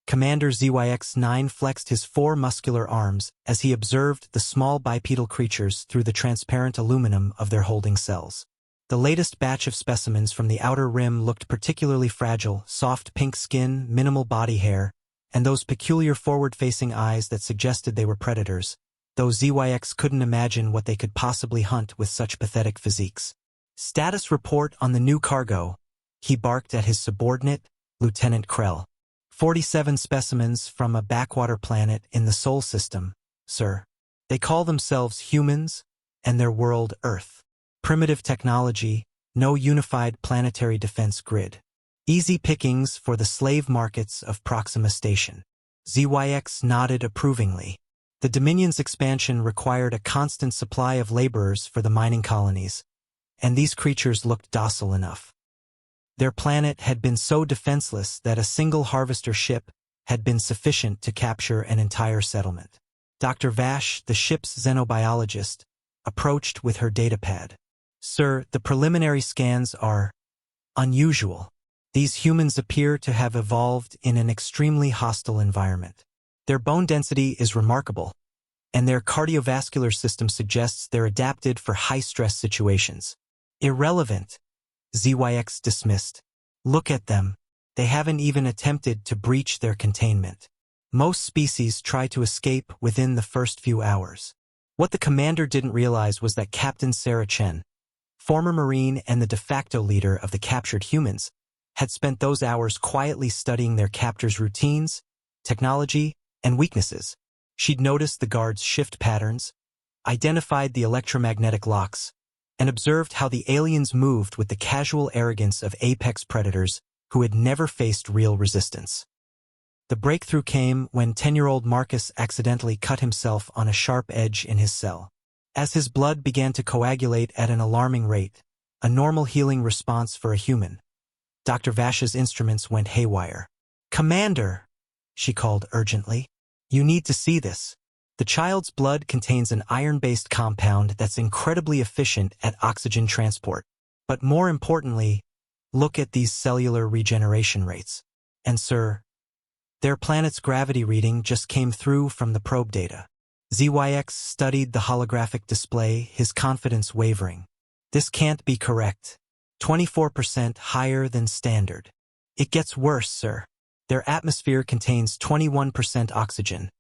Commander ZYX-9 flexed his 4 muscular arms as he observed the small bipedal creatures through the transparent aluminum of their holding cells. The latest batch of specimens from the outer rim looked particularly fragile, soft pink skin, minimal body hair, and those peculiar forward-facing eyes that suggested they were predators, though ZYX couldn't imagine what they could possibly hunt with such pathetic physiques. "Status report on the new cargo," he barked at his subordinate, Lieutenant Krell. 47 specimens from a backwater planet in the Sol system, sir. They call themselves humans, and their world Earth. Primitive technology, no unified planetary defense grid. Easy pickings for the slave markets of Proxima Station. ZYX nodded approvingly. The Dominion's expansion required a constant supply of laborers for the mining colonies, and these creatures looked docile enough. Their planet had been so defenseless that a single harvester ship had been sufficient to capture an entire settlement. Dr. Vash, the ship's xenobiologist, approached with her datapad. "Sir, the preliminary scans are unusual. These humans appear to have evolved in an extremely hostile environment. Their bone density is remarkable, and their cardiovascular system suggests they're adapted for high-stress situations." "Irrelevant," ZYX dismissed. "Look at them. They haven't even attempted to breach their containment. Most species try to escape within the first few hours." What the commander didn't realize was that Captain Sarah Chen, former Marine and the de facto leader of the captured humans, had spent those hours quietly studying their captors' routines, technology, and weaknesses. She'd noticed the guards' shift patterns, identified the electromagnetic locks, and observed how the aliens moved with the casual arrogance of apex predators who had never faced real resistance. The breakthrough came when 10-year-old Marcus accidentally cut himself on a sharp edge in his cell. As his blood began to coagulate at an alarming rate, a normal healing response for a human, Dr. Vash's instruments went haywire. "Commander," she called urgently, "you need to see this. The child's blood contains an iron-based compound that's incredibly efficient at oxygen transport. But more importantly, look at these cellular regeneration rates. And sir, their planet's gravity reading just came through from the probe data." ZYX studied the holographic display, his confidence wavering. "This can't be correct. 24% higher than standard. It gets worse, sir. Their atmosphere contains 21% oxygen.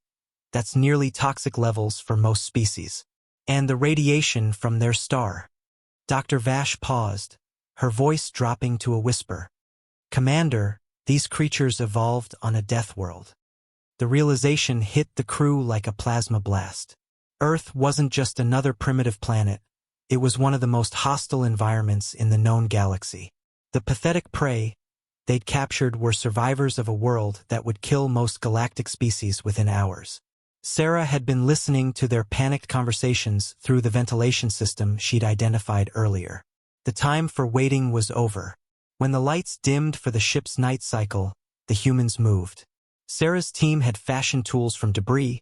That's nearly toxic levels for most species. And the radiation from their star." Dr. Vash paused, her voice dropping to a whisper. "Commander, these creatures evolved on a death world." The realization hit the crew like a plasma blast. Earth wasn't just another primitive planet. It was one of the most hostile environments in the known galaxy. The pathetic prey they'd captured were survivors of a world that would kill most galactic species within hours. Sarah had been listening to their panicked conversations through the ventilation system she'd identified earlier. The time for waiting was over. When the lights dimmed for the ship's night cycle, the humans moved. Sarah's team had fashioned tools from debris,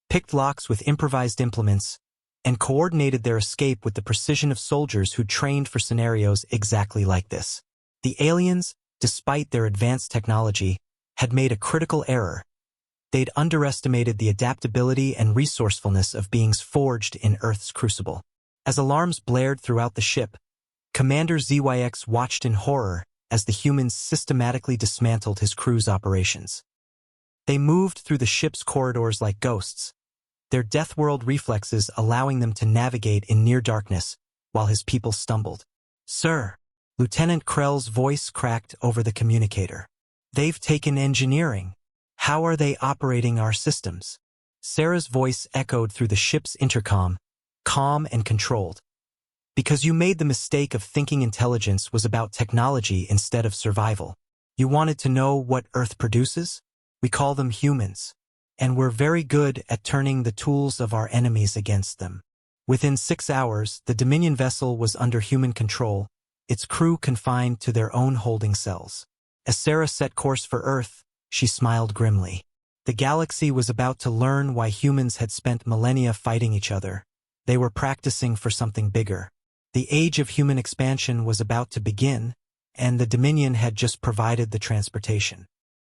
picked locks with improvised implements, and coordinated their escape with the precision of soldiers who trained for scenarios exactly like this. The aliens, despite their advanced technology, had made a critical error. They'd underestimated the adaptability and resourcefulness of beings forged in Earth's crucible. As alarms blared throughout the ship, Commander ZYX watched in horror as the humans systematically dismantled his crew's operations. They moved through the ship's corridors like ghosts, their death world reflexes allowing them to navigate in near darkness while his people stumbled. "Sir," Lieutenant Krell's voice cracked over the communicator. "They've taken engineering. How are they operating our systems?" Sarah's voice echoed through the ship's intercom, calm and controlled. "Because you made the mistake of thinking intelligence was about technology instead of survival. You wanted to know what Earth produces? We call them humans. And we're very good at turning the tools of our enemies against them." Within 6 hours, the Dominion vessel was under human control, its crew confined to their own holding cells. As Sarah set course for Earth, she smiled grimly. The galaxy was about to learn why humans had spent millennia fighting each other. They were practicing for something bigger. The age of human expansion was about to begin, and the Dominion had just provided the transportation.